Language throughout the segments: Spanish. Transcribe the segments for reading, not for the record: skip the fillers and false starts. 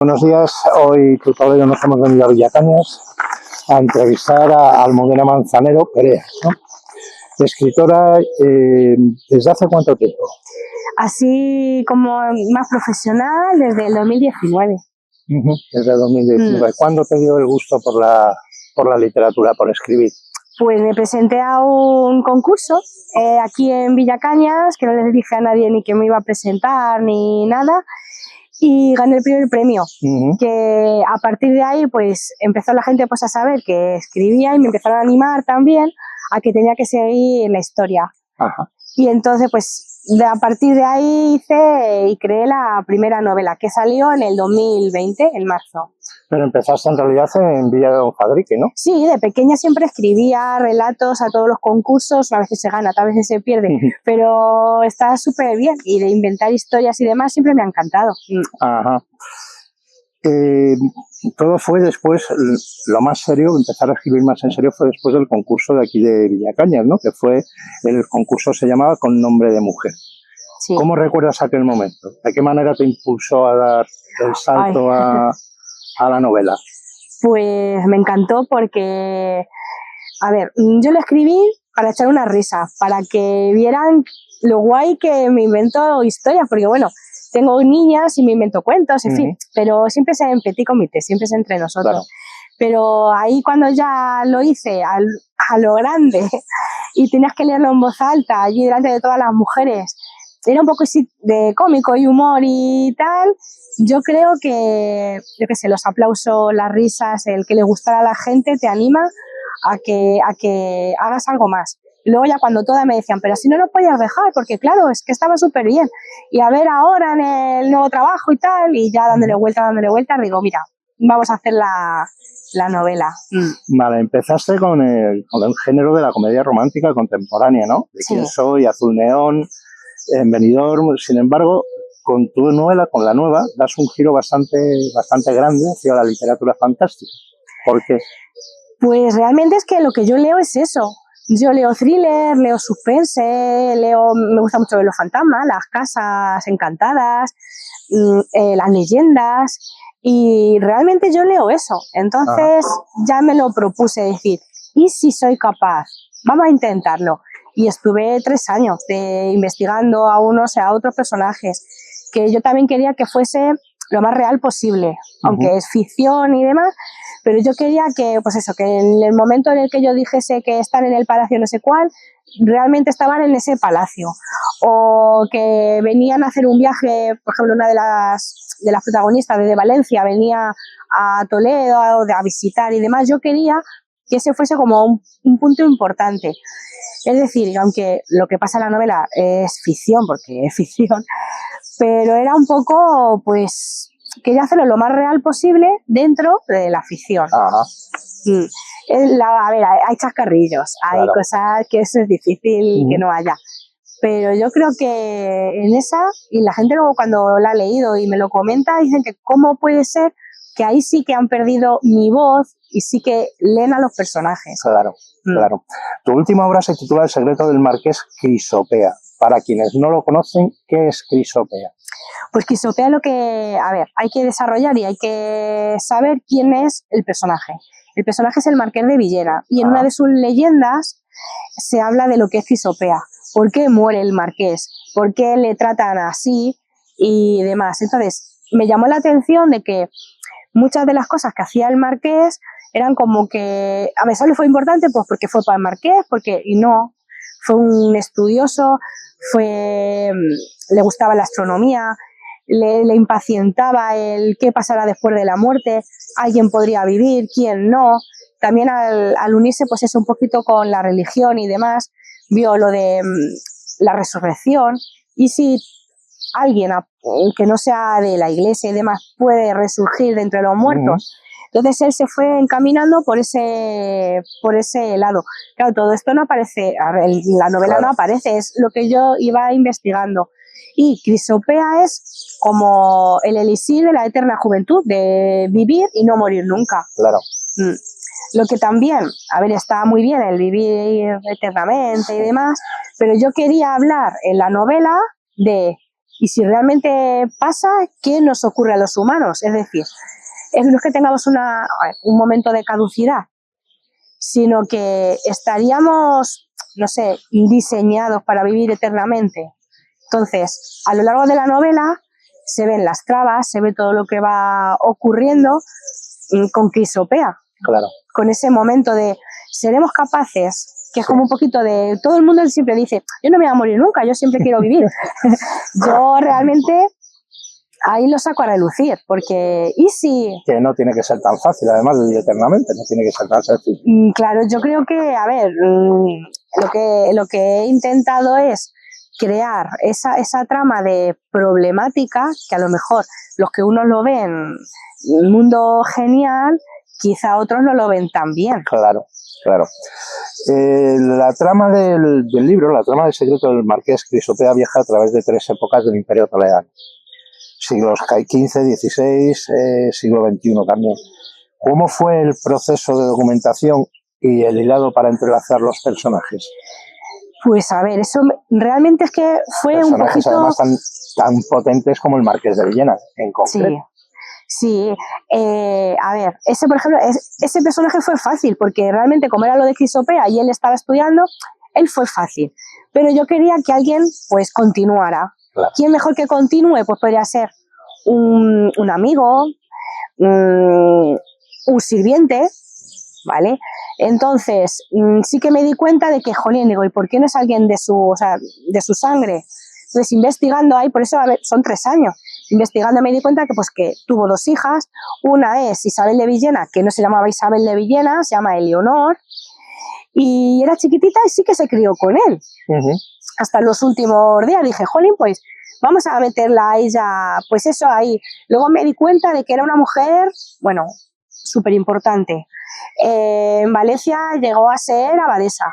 Buenos días, hoy tu Toledo nos hemos venido a Villacañas a entrevistar a Almudena Manzanero Perea, ¿no? Escritora, ¿desde hace cuánto tiempo? Así como más profesional, desde el 2019. Desde el 2019. ¿Cuándo te dio el gusto por la literatura, por escribir? Pues me presenté a un concurso aquí en Villacañas, que no les dije a nadie ni que me iba a presentar ni nada, y gané el primer premio. Que a partir de ahí pues empezó la gente pues a saber que escribía y me empezaron a animar también a que tenía que seguir la historia. Y entonces pues a partir de ahí hice y creé la primera novela que salió en el 2020, en marzo. Pero empezaste en realidad en Villa de Don Fadrique, ¿no? Sí, de pequeña siempre escribía relatos a todos los concursos, a veces se gana, a veces se pierde, pero está súper bien y de inventar historias y demás siempre me ha encantado. Todo fue después, lo más serio, empezar a escribir más en serio fue después del concurso de aquí de Villacañas, ¿no? Que fue, el concurso se llamaba Con nombre de mujer. Sí. ¿Cómo recuerdas aquel momento? ¿De qué manera te impulsó a dar el salto a la novela? Pues me encantó porque, a ver, yo lo escribí para echar una risa, para que vieran lo guay que me invento historias, porque bueno, tengo niñas y me invento cuentos, en fin, pero siempre es en petit comité, siempre es entre nosotros. Claro. Pero ahí cuando ya lo hice a lo grande y tenías que leerlo en voz alta, allí delante de todas las mujeres, era un poco así de cómico y humor y tal. Yo creo que, yo qué sé, los aplausos, las risas, el que le gustara a la gente te anima a que hagas algo más. Y luego ya cuando todas me decían, pero si no lo podías dejar, porque claro, es que estaba súper bien. Y a ver ahora en el nuevo trabajo y tal, y ya dándole vuelta, digo, mira, vamos a hacer la novela. Vale, empezaste con el género de la comedia romántica contemporánea, ¿no? De Quién soy, Azul Neón, en Benidorm. Sin embargo, con tu novela, con la nueva, das un giro bastante grande hacia la literatura fantástica. ¿Por qué? Pues realmente es que lo que yo leo es eso. Yo leo thriller, leo suspense, me gusta mucho ver los fantasmas, las casas encantadas, las leyendas, y realmente yo leo eso. Entonces ya me lo propuse decir, ¿y si soy capaz? Vamos a intentarlo. Y estuve 3 años investigando a unos y a otros personajes, que yo también quería que fuese lo más real posible, aunque es ficción y demás, pero yo quería que, pues eso, que en el momento en el que yo dijese que están en el palacio no sé cuál, realmente estaban en ese palacio, o que venían a hacer un viaje, por ejemplo, una de las protagonistas desde Valencia venía a Toledo a visitar y demás. Yo quería que ese fuese como un punto importante. Es decir, aunque lo que pasa en la novela es ficción, porque es ficción, pero era un poco, pues, quería hacerlo lo más real posible dentro de la ficción. A ver, hay chascarrillos, hay cosas que eso es difícil que no haya. Pero yo creo que en esa, y la gente luego cuando la ha leído y me lo comenta, dicen que cómo puede ser que ahí sí que han perdido mi voz y sí que leen a los personajes. Claro. Tu última obra se titula El secreto del marqués Crisopea. Para quienes no lo conocen, ¿qué es Crisopea? Pues Crisopea lo que, a ver, hay que desarrollar y hay que saber quién es el personaje. El personaje es el marqués de Villena y en una de sus leyendas se habla de lo que es Crisopea. ¿Por qué muere el marqués? ¿Por qué le tratan así? Y demás. Entonces, me llamó la atención de que muchas de las cosas que hacía el marqués eran como que, a pesar le fue importante, pues porque fue para el marqués, y no, fue un estudioso, le gustaba la astronomía, le impacientaba el qué pasará después de la muerte, alguien podría vivir, quién no. También al unirse pues eso un poquito con la religión y demás, vio lo de la resurrección, y si alguien que no sea de la iglesia y demás puede resurgir de entre los muertos. Entonces él se fue encaminando por ese lado. Claro, todo esto no aparece, la novela no aparece, es lo que yo iba investigando. Y Crisopea es como el elixir de la eterna juventud, de vivir y no morir nunca. Lo que también, a ver, está muy bien el vivir eternamente y demás, pero yo quería hablar en la novela de y si realmente pasa, ¿qué nos ocurre a los humanos? Es decir, no es que tengamos un momento de caducidad, sino que estaríamos, no sé, diseñados para vivir eternamente. Entonces, a lo largo de la novela se ven las trabas, se ve todo lo que va ocurriendo con Crisopea. Claro. Con ese momento de, ¿seremos capaces? Que es como un poquito de, todo el mundo siempre dice, yo no me voy a morir nunca, yo siempre quiero vivir. Yo realmente ahí lo saco a relucir, porque ¿y si...? Que no tiene que ser tan fácil, además de vivir eternamente, no tiene que ser tan sencillo. Claro, yo creo que, a ver, lo que he intentado es crear esa trama de problemática, que a lo mejor los que unos lo ven un mundo genial, quizá otros no lo ven tan bien. Claro, claro. La trama del libro, la trama del secreto del Marqués Crisopea viaja a través de 3 épocas del Imperio Toledano. Siglos XV, XVI, siglo XXI también. ¿Cómo fue el proceso de documentación y el hilado para entrelazar los personajes? Pues a ver, eso realmente es que fue personajes un poquito... además tan potentes como el Marqués de Villena, en concreto. Sí. A ver, ese por ejemplo, ese personaje fue fácil, porque realmente como era lo de Crisopea y él estaba estudiando, él fue fácil. Pero yo quería que alguien pues continuara. Claro. ¿Quién mejor que continúe? Pues podría ser un amigo, un sirviente, ¿vale? Entonces, sí que me di cuenta de que, jolín, digo, ¿y por qué no es alguien de su sangre? Entonces, investigando ahí, por eso, a ver, son 3 años, investigando me di cuenta que, pues, que tuvo 2 hijas, una es Isabel de Villena, que no se llamaba Isabel de Villena, se llama Eleonor, y era chiquitita y sí que se crió con él. Hasta los últimos días dije, jolín, pues, vamos a meterla a ella, pues eso ahí. Luego me di cuenta de que era una mujer, bueno, súper importante. En Valencia llegó a ser abadesa.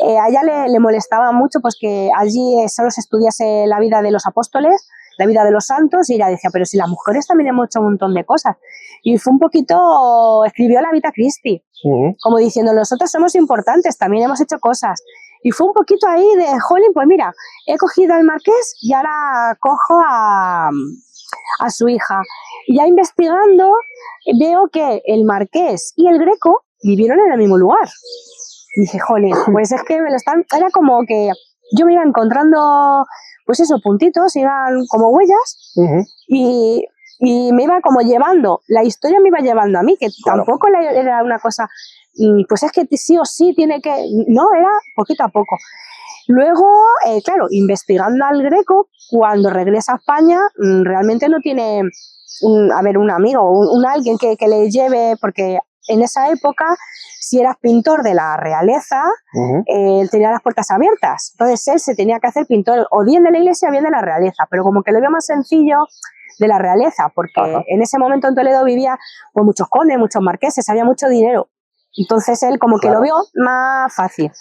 A ella le molestaba mucho pues que allí solo se estudiase la vida de los apóstoles, la vida de los santos, y ella decía, pero si las mujeres también hemos hecho un montón de cosas. Y fue un poquito, escribió la Vita Christi, como diciendo, nosotros somos importantes, también hemos hecho cosas. Y fue un poquito ahí de, jolín, pues mira, he cogido al Marqués y ahora cojo a su hija. Y ya investigando, veo que el Marqués y el Greco vivieron en el mismo lugar. Y dije, jolín, pues es que era como que yo me iba encontrando, pues eso, puntitos, iban como huellas, y me iba como llevando, la historia me iba llevando a mí, que claro. Tampoco era una cosa, pues es que sí o sí tiene que, no, era poquito a poco. Luego, claro, investigando al Greco, cuando regresa a España, realmente no tiene, un amigo, alguien que le lleve, porque en esa época, si eras pintor de la realeza, él tenía las puertas abiertas. Entonces él se tenía que hacer pintor o bien de la iglesia o bien de la realeza, pero como que lo vio más sencillo de la realeza, porque en ese momento en Toledo vivía pues, muchos condes, muchos marqueses, había mucho dinero. Entonces él como que lo vio más fácil.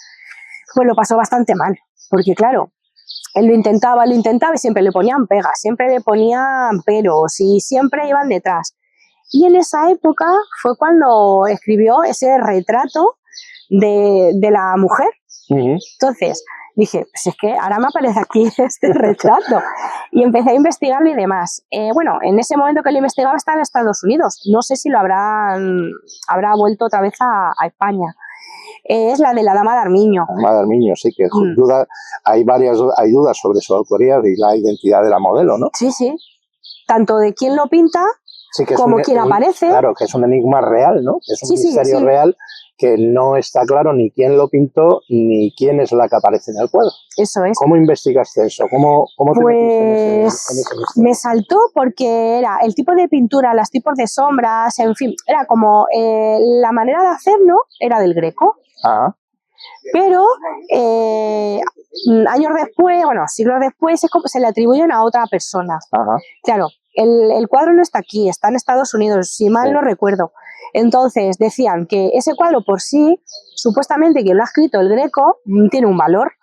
Pues lo pasó bastante mal, porque claro, él lo intentaba y siempre le ponían pegas, siempre le ponían peros y siempre iban detrás. Y en esa época fue cuando escribió ese retrato de la mujer. Entonces dije, pues es que ahora me aparece aquí este retrato. Y empecé a investigarlo y demás. Bueno, en ese momento que lo investigaba estaba en Estados Unidos. No sé si lo habrá vuelto otra vez a España. Es la de la Dama de Armiño. La Dama de Armiño, sí, que hay dudas sobre su autoría y la identidad de la modelo, ¿no? Sí, sí. Tanto de quién lo pinta, sí, que como quién aparece. Claro, que es un enigma real, ¿no? Es un misterio real que no está claro ni quién lo pintó ni quién es la que aparece en el cuadro. Eso es. ¿Cómo investigaste eso? ¿Cómo te metiste en ese me saltó porque era el tipo de pintura, los tipos de sombras, en fin, era como la manera de hacerlo era del Greco. Pero años después, bueno, siglos después, se le atribuyen a otra persona. Claro, el cuadro no está aquí, está en Estados Unidos, si mal no recuerdo. Entonces decían que ese cuadro por sí, supuestamente quien lo ha escrito, el Greco, tiene un valor,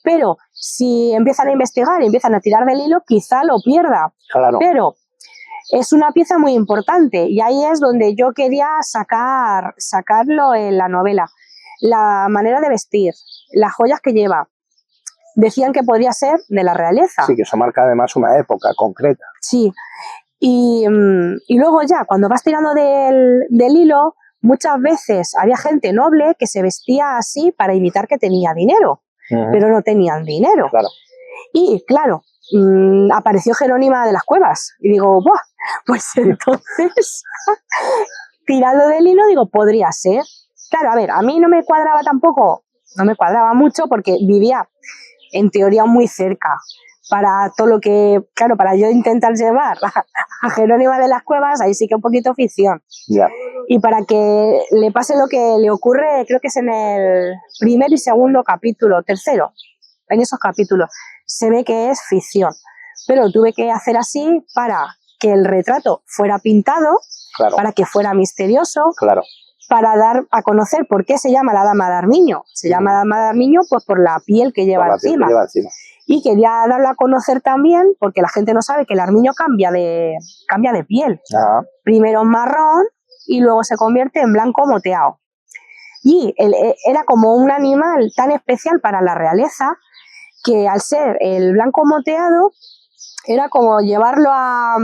pero si empiezan a investigar y empiezan a tirar del hilo, quizá lo pierda. Claro. Pero es una pieza muy importante y ahí es donde yo quería sacarlo en la novela. La manera de vestir, las joyas que lleva. decían que podría ser de la realeza. Sí, que eso marca además una época concreta. Sí, y luego ya, cuando vas tirando del hilo, muchas veces había gente noble que se vestía así para imitar que tenía dinero, pero no tenían dinero. Claro. Y claro, apareció Jerónima de las Cuevas y digo, ¡buah! Pues entonces, tirando del hilo, digo, podría ser. Claro, a ver, a mí no me cuadraba tampoco, no me cuadraba mucho porque vivía en teoría muy cerca. Para todo lo que, claro, para yo intentar llevar a Jerónima de las Cuevas, ahí sí que un poquito ficción. Ya. Y para que le pase lo que le ocurre, creo que es en el primer y segundo capítulo, tercero, en esos capítulos, se ve que es ficción. Pero tuve que hacer así para que el retrato fuera pintado, claro, para que fuera misterioso, claro, para dar a conocer por qué se llama la Dama de Armiño. Se llama Dama de Armiño pues por la piel que lleva encima. Y quería darlo a conocer también, porque la gente no sabe que el armiño cambia de piel. Ajá. Primero en marrón y luego se convierte en blanco moteado. Y era como un animal tan especial para la realeza que al ser el blanco moteado era como llevarlo a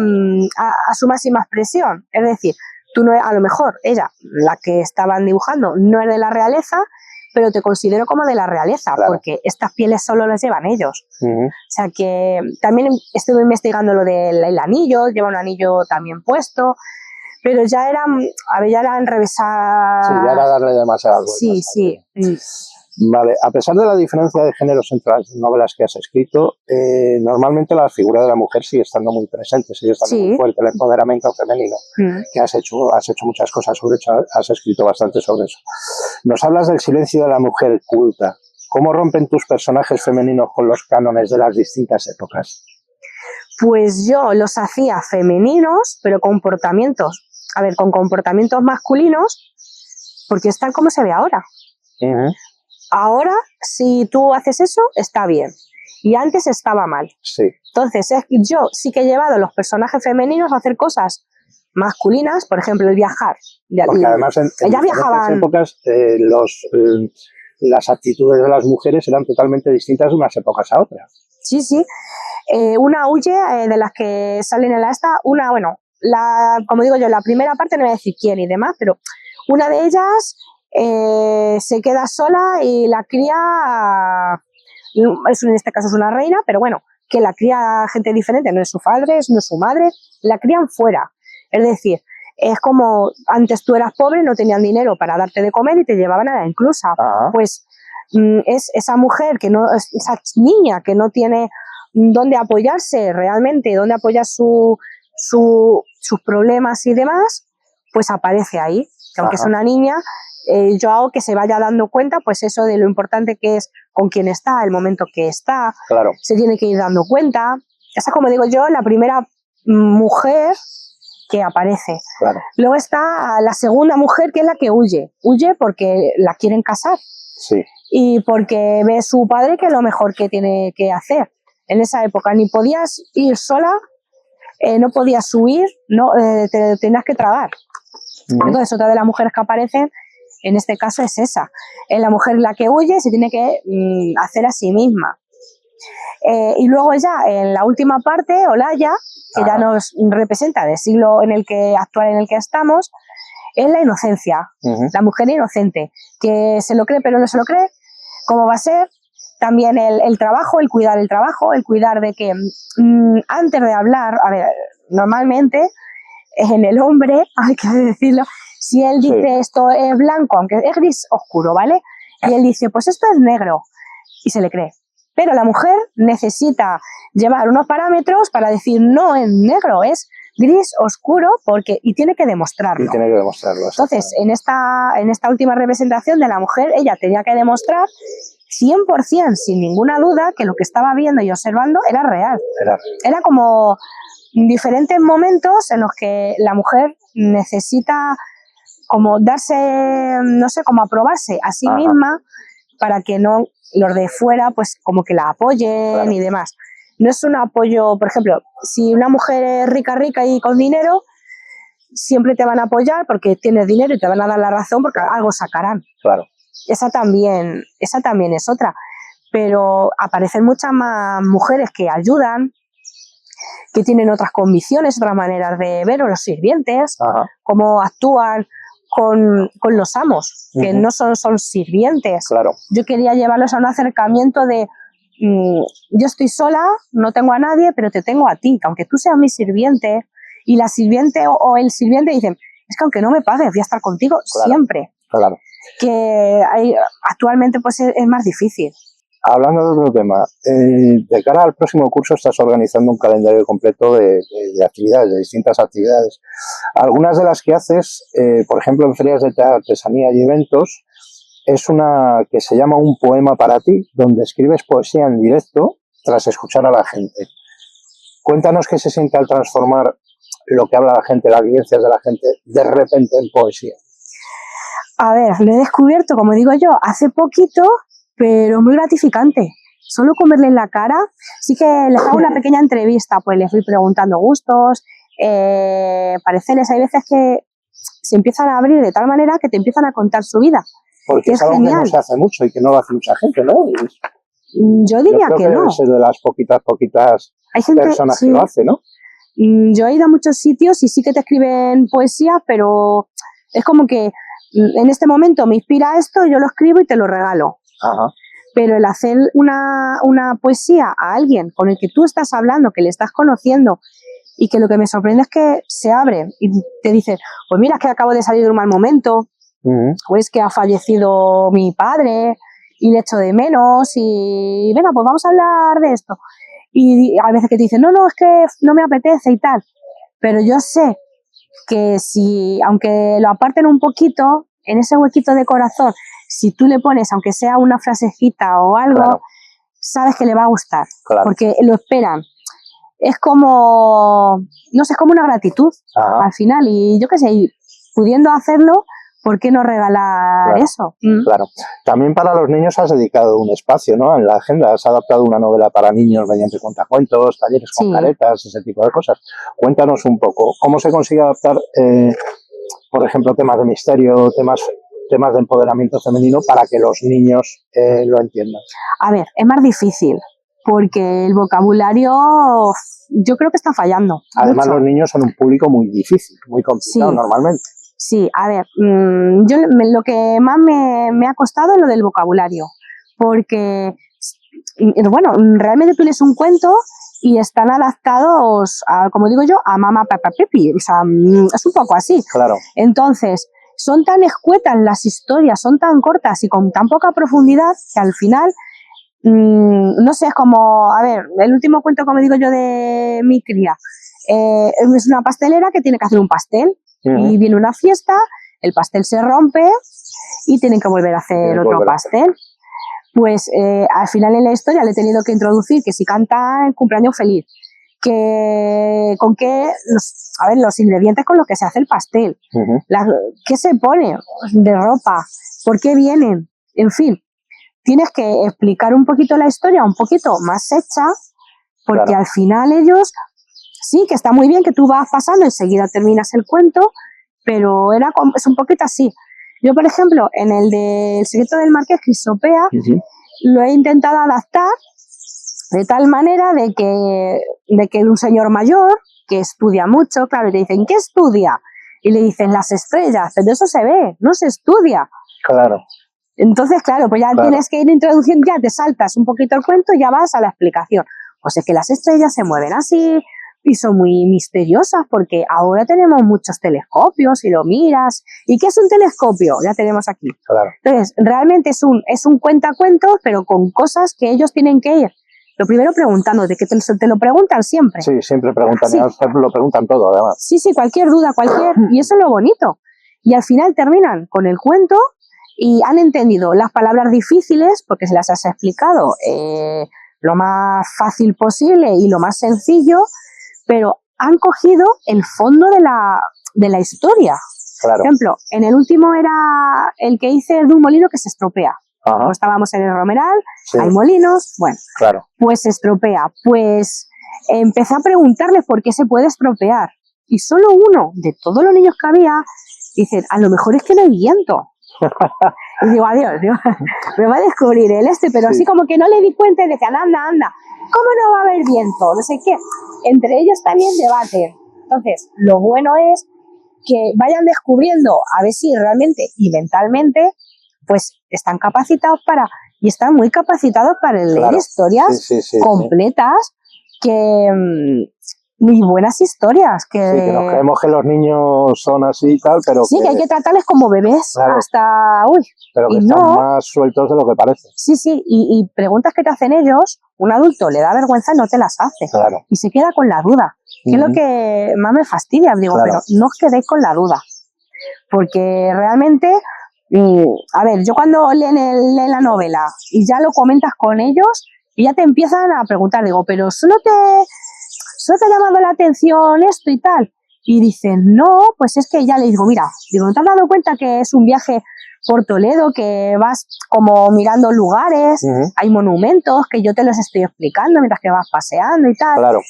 su máxima expresión. Es decir, tú no, a lo mejor ella, la que estaban dibujando, no es de la realeza, pero te considero como de la realeza, claro, porque estas pieles solo las llevan ellos. O sea que también estuve investigando lo del anillo, lleva un anillo también puesto, pero ya era, a ver, ya era enrevesar. Sí, ya era darle demasiadas vueltas. Sí, sí. Vale, a pesar de la diferencia de géneros entre las novelas que has escrito, normalmente la figura de la mujer sigue estando muy presente, sigue estando muy fuerte, el empoderamiento femenino, que has hecho muchas cosas sobre eso, has escrito bastante sobre eso. Nos hablas del silencio de la mujer culta. ¿Cómo rompen tus personajes femeninos con los cánones de las distintas épocas? Pues yo los hacía femeninos, pero con comportamientos masculinos, porque es tal como se ve ahora. Ahora, si tú haces eso, está bien. Y antes estaba mal. Sí. Entonces, yo sí que he llevado a los personajes femeninos a hacer cosas masculinas, por ejemplo, el viajar. Porque además en estas épocas las actitudes de las mujeres eran totalmente distintas de unas épocas a otras. Sí, sí. Una huye de las que salen en la como digo yo, la primera parte no voy a decir quién y demás, pero una de ellas se queda sola y la cría, en este caso es una reina, pero bueno, que la cría gente diferente, no es su padre, no es su madre, la crían fuera. Es decir, es como antes tú eras pobre, no tenían dinero para darte de comer y te llevaban a la inclusa. Pues es esa mujer, esa niña que no tiene dónde apoyarse realmente, dónde apoyar sus problemas y demás, pues aparece ahí. Que aunque es una niña, yo hago que se vaya dando cuenta, pues eso de lo importante que es con quién está, el momento que está, claro, se tiene que ir dando cuenta. Esa, como digo yo, la primera mujer que aparece. Claro. Luego está la segunda mujer, que es la que huye porque la quieren casar. Sí. Y porque ve su padre que es lo mejor que tiene que hacer. En esa época ni podías ir sola, no podías huir, te tenías que tragar. Entonces, otra de las mujeres que aparecen, en este caso, es esa. Es la mujer la que huye, se tiene que hacer a sí misma. Y luego ya, en la última parte, Olaya, que ya nos representa del siglo actual en el que estamos, es la inocencia, la mujer inocente, que se lo cree pero no se lo cree, cómo va a ser. También el trabajo, el cuidar de que antes de hablar, a ver, normalmente en el hombre, hay que decirlo, si él dice esto es blanco, aunque es gris oscuro, ¿vale? Y él dice, pues esto es negro, y se le cree. Pero la mujer necesita llevar unos parámetros para decir no es negro, es gris oscuro, y tiene que demostrarlo. Entonces, en esta última representación de la mujer, ella tenía que demostrar 100%, sin ninguna duda, que lo que estaba viendo y observando era real. Era como diferentes momentos en los que la mujer necesita como darse, no sé, como aprobarse a sí misma para que no los de fuera pues como que la apoyen y demás. No es un apoyo, por ejemplo, si una mujer es rica y con dinero, siempre te van a apoyar porque tienes dinero y te van a dar la razón porque algo sacarán. Claro. Esa también es otra. pero aparecen muchas más mujeres que ayudan, que tienen otras convicciones, otras maneras de ver, o los sirvientes, cómo actúan con los amos, que no son sirvientes. Claro. Yo quería llevarlos a un acercamiento de yo estoy sola, no tengo a nadie, pero te tengo a ti, que aunque tú seas mi sirviente, y la sirviente o el sirviente dicen, es que aunque no me pagues, voy a estar contigo siempre. Claro. Que actualmente pues es más difícil. Hablando de otro tema, de cara al próximo curso estás organizando un calendario completo de actividades, de distintas actividades. Algunas de las que haces, por ejemplo, en ferias de artesanía y eventos, es una que se llama Un poema para ti, donde escribes poesía en directo tras escuchar a la gente. Cuéntanos qué se siente al transformar lo que habla la gente, las vivencias de la gente, de repente en poesía. A ver, lo he descubierto, como digo yo, hace poquito, pero muy gratificante. Solo con verle en la cara, sí que les hago una pequeña entrevista, pues les fui preguntando gustos, pareceres. Hay veces que se empiezan a abrir de tal manera que te empiezan a contar su vida. Porque es algo genial. Que no se hace mucho y que no lo hace mucha gente, ¿no? Yo diría que no. Debe ser de las poquitas hay gente, personas que lo hace, ¿no? Yo he ido a muchos sitios y sí que te escriben poesía, pero es como que en este momento me inspira esto, yo lo escribo y te lo regalo. Pero el hacer una poesía a alguien con el que tú estás hablando, que le estás conociendo, y que lo que me sorprende es que se abre y te dice, pues mira, es que acabo de salir de un mal momento, o es que ha fallecido mi padre y le echo de menos, y venga, pues vamos a hablar de esto. Y a veces que te dicen, no, es que no me apetece y tal, pero yo sé que si, aunque lo aparten un poquito, en ese huequito de corazón, si tú le pones, aunque sea una frasecita o algo, sabes que le va a gustar, porque lo esperan. Es como, no sé, es como una gratitud al final, y yo qué sé, y pudiendo hacerlo, ¿por qué no regalar eso? Claro. También para los niños has dedicado un espacio, ¿no? En la agenda has adaptado una novela para niños mediante cuentacuentos, talleres con caretas, ese tipo de cosas. Cuéntanos un poco, ¿cómo se consigue adaptar, por ejemplo, temas de misterio, temas de empoderamiento femenino para que los niños lo entiendan? A ver, es más difícil, porque el vocabulario yo creo que está fallando. Además, los niños son un público muy difícil, muy complicado normalmente. Sí, a ver, yo lo que más me ha costado es lo del vocabulario, porque, bueno, realmente tú lees un cuento y están adaptados, como digo yo, a Mamá Peppa Peppi, o sea, es un poco así. Claro. Entonces, son tan escuetas las historias, son tan cortas y con tan poca profundidad que al final, no sé, es como, a ver, el último cuento, como digo yo, de mi cría, es una pastelera que tiene que hacer un pastel. Y viene una fiesta, el pastel se rompe y tienen que volver a hacer otro pastel. Pues al final en la historia le he tenido que introducir que si canta el cumpleaños feliz, que con qué, los ingredientes con los que se hace el pastel, qué se pone de ropa, por qué vienen, en fin. Tienes que explicar un poquito la historia, un poquito más hecha, porque al final ellos... Sí, que está muy bien que tú vas pasando, enseguida terminas el cuento, pero es un poquito así. Yo, por ejemplo, en el de El secreto del Marqués Crisopea, lo he intentado adaptar de tal manera de que un señor mayor que estudia mucho, claro, y te dicen, ¿qué estudia? Y le dicen, las estrellas, pero eso se ve, no se estudia. Claro. Entonces, claro, pues ya tienes que ir introduciendo, ya te saltas un poquito el cuento y ya vas a la explicación. Pues es que las estrellas se mueven así, y son muy misteriosas porque ahora tenemos muchos telescopios y lo miras. ¿Y qué es un telescopio? Ya tenemos aquí. Claro. Entonces, realmente es un cuentacuentos, pero con cosas que ellos tienen que ir. Lo primero preguntándote, que te lo preguntan siempre. Sí, siempre preguntan, lo preguntan todo además. Sí, cualquier duda, y eso es lo bonito. Y al final terminan con el cuento y han entendido las palabras difíciles porque se las has explicado lo más fácil posible y lo más sencillo, pero han cogido el fondo de la historia. Claro. Por ejemplo, en el último era el que hice de un molino que se estropea. Como estábamos en el Romeral, hay molinos, bueno, pues se estropea. Pues empecé a preguntarles por qué se puede estropear. Y solo uno de todos los niños que había dice, a lo mejor es que no hay viento. Y digo, adiós, digo, me va a descubrir el pero así como que no le di cuenta y decían, anda, ¿cómo no va a haber viento? No sé qué. Entre ellos también debaten. Entonces, lo bueno es que vayan descubriendo a ver si realmente y mentalmente pues están capacitados y están muy capacitados para leer historias completas que muy buenas historias que nos creemos que los niños son así y tal, pero sí, que hay que tratarles como bebés hasta pero que están más sueltos de lo que parece. Sí, y preguntas que te hacen ellos, un adulto le da vergüenza y no te las hace y se queda con la duda, que es lo que más me fastidia, digo, pero no os quedéis con la duda, porque realmente a ver, yo cuando leen la novela y ya lo comentas con ellos y ya te empiezan a preguntar, digo, pero solo te ha llamado la atención esto y tal, y dicen, no, pues es que ya le digo, mira, digo, ¿no te has dado cuenta que es un viaje por Toledo, que vas como mirando lugares, hay monumentos que yo te los estoy explicando mientras que vas paseando y tal? Claro.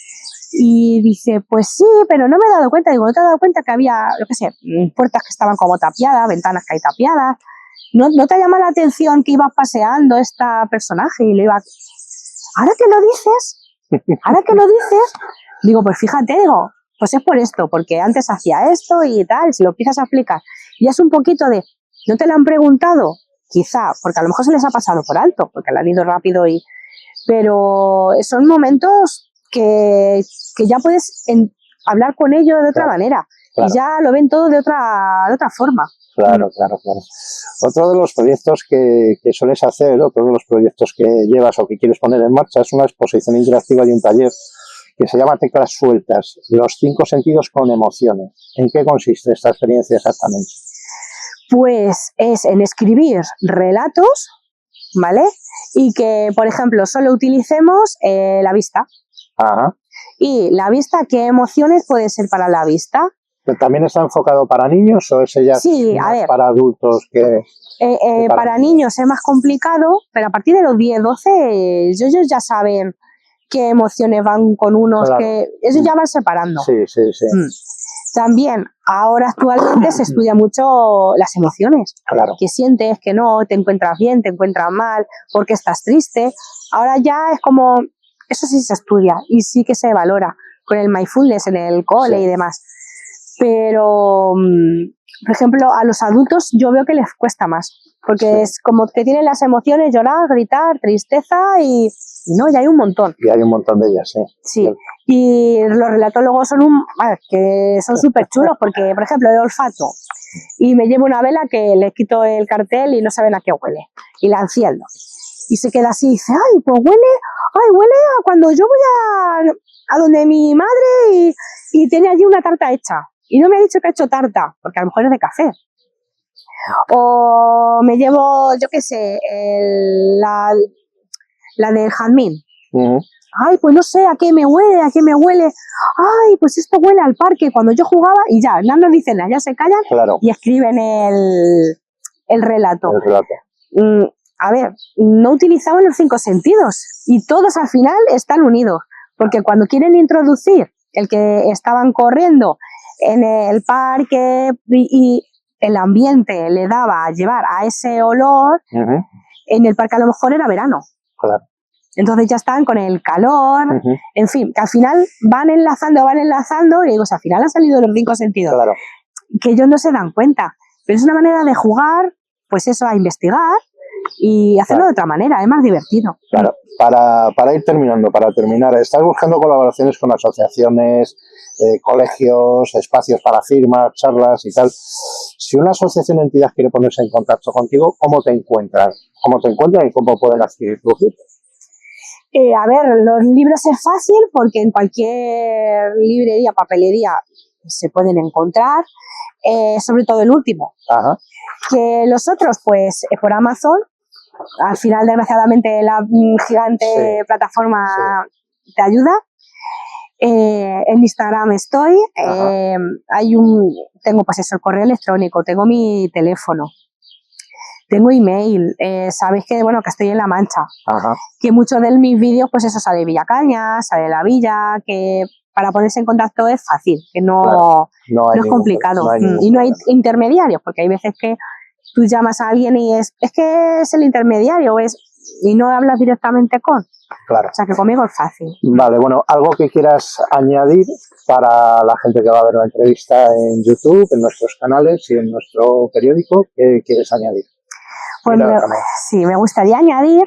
Y dice, pues sí, pero no me he dado cuenta. Digo, ¿no te has dado cuenta que había, yo qué sé, puertas que estaban como tapiadas, ventanas que hay tapiadas? ¿No te llama la atención que ibas paseando esta personaje y le iba... Ahora que lo dices, digo, pues fíjate, digo, pues es por esto, porque antes hacía esto y tal, si lo empiezas a explicar. Y es un poquito de, ¿no te lo han preguntado? Quizá, porque a lo mejor se les ha pasado por alto, porque le han ido rápido pero son momentos que ya puedes hablar con ellos de otra manera y ya lo ven todo de otra forma. Claro. Otro de los proyectos que sueles hacer, otro de los proyectos que llevas o que quieres poner en marcha es una exposición interactiva y un taller que se llama Teclas Sueltas, los 5 sentidos con emociones. ¿En qué consiste esta experiencia exactamente? Pues es en escribir relatos, ¿vale? Y que, por ejemplo, solo utilicemos la vista. Ajá. Y la vista, ¿qué emociones pueden ser para la vista? ¿También está enfocado para niños o ese ya sí, más para adultos que para niños es más complicado, pero a partir de los 10, 12 ellos ya saben qué emociones van con unos, que ellos ya van separando. Sí. También, ahora actualmente se estudia mucho las emociones. ¿Qué sientes? ¿Qué no? ¿Te encuentras bien? ¿Te encuentras mal? ¿Por qué estás triste? Ahora ya es como, eso sí se estudia y sí que se valora con el mindfulness en el cole y demás. Pero, por ejemplo, a los adultos yo veo que les cuesta más, porque es como que tienen las emociones, llorar, gritar, tristeza y no, ya hay un montón. Y hay un montón de ellas, Sí, y los relatólogos son que son súper chulos, porque, por ejemplo, de olfato, y me llevo una vela que le quito el cartel y no saben a qué huele, y la enciendo. Y se queda así y dice, pues huele a cuando yo voy a donde mi madre y tiene allí una tarta hecha. Y no me ha dicho que ha hecho tarta, porque a lo mejor es de café. O me llevo, yo qué sé, la del jazmín. Pues no sé, ¿a qué me huele? Pues esto huele al parque cuando yo jugaba y ya, no dicen nada, ya se callan y escriben el relato. A ver, no utilizamos los 5 sentidos y todos al final están unidos, porque cuando quieren introducir el que estaban corriendo en el parque y el ambiente le daba a llevar a ese olor, en el parque a lo mejor era verano. Entonces ya están con el calor, en fin, que al final van enlazando y digo, al final han salido los 5 sentidos, que ellos no se dan cuenta, pero es una manera de jugar, pues eso, a investigar y hacerlo de otra manera, es más divertido. Claro, para ir terminando, para terminar, ¿estás buscando colaboraciones con asociaciones, colegios, espacios para firmas, charlas y tal? Si una asociación o entidad quiere ponerse en contacto contigo, ¿cómo te encuentran? ¿Cómo te encuentran y cómo pueden adquirir tus libros? A ver, los libros es fácil porque en cualquier librería, papelería se pueden encontrar, sobre todo el último. Que los otros, pues por Amazon. Al final, desgraciadamente, la gigante plataforma te ayuda. En Instagram estoy. Tengo pues eso, el correo electrónico, tengo mi teléfono, tengo email. Sabéis que que estoy en La Mancha. Que muchos de mis vídeos, pues eso, sale de Villacaña, sale de la villa, que para ponerse en contacto es fácil, que no es complicado. Y no hay intermediarios, porque hay veces que tú llamas a alguien y es que es el intermediario, y no hablas directamente con. Claro. O sea, que conmigo es fácil. Vale, bueno, algo que quieras añadir para la gente que va a ver la entrevista en YouTube, en nuestros canales y en nuestro periódico, ¿qué quieres añadir? Pues sí, me gustaría añadir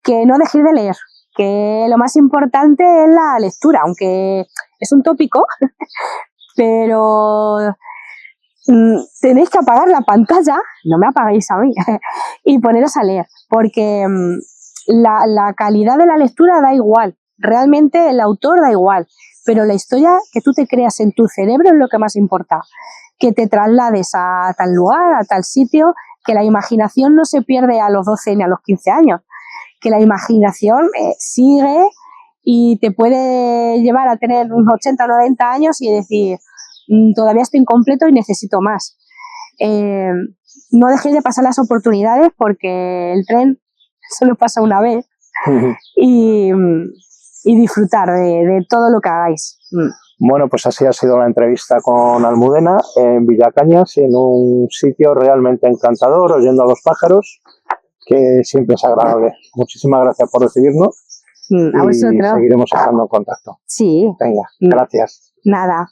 que no dejéis de leer, que lo más importante es la lectura, aunque es un tópico, pero tenéis que apagar la pantalla, no me apaguéis a mí, y poneros a leer, porque la calidad de la lectura da igual, realmente el autor da igual, pero la historia que tú te creas en tu cerebro es lo que más importa, que te traslades a tal lugar, a tal sitio, que la imaginación no se pierde a los 12 ni a los 15 años, que la imaginación sigue y te puede llevar a tener unos 80 o 90 años y decir, todavía estoy incompleto y necesito más. No dejéis de pasar las oportunidades porque el tren solo pasa una vez y disfrutar de todo lo que hagáis. Bueno, pues así ha sido la entrevista con Almudena en Villacañas, en un sitio realmente encantador, oyendo a los pájaros, que siempre es agradable. Muchísimas gracias por recibirnos a vosotros. Y seguiremos estando en contacto. Sí. Venga, gracias. Nada.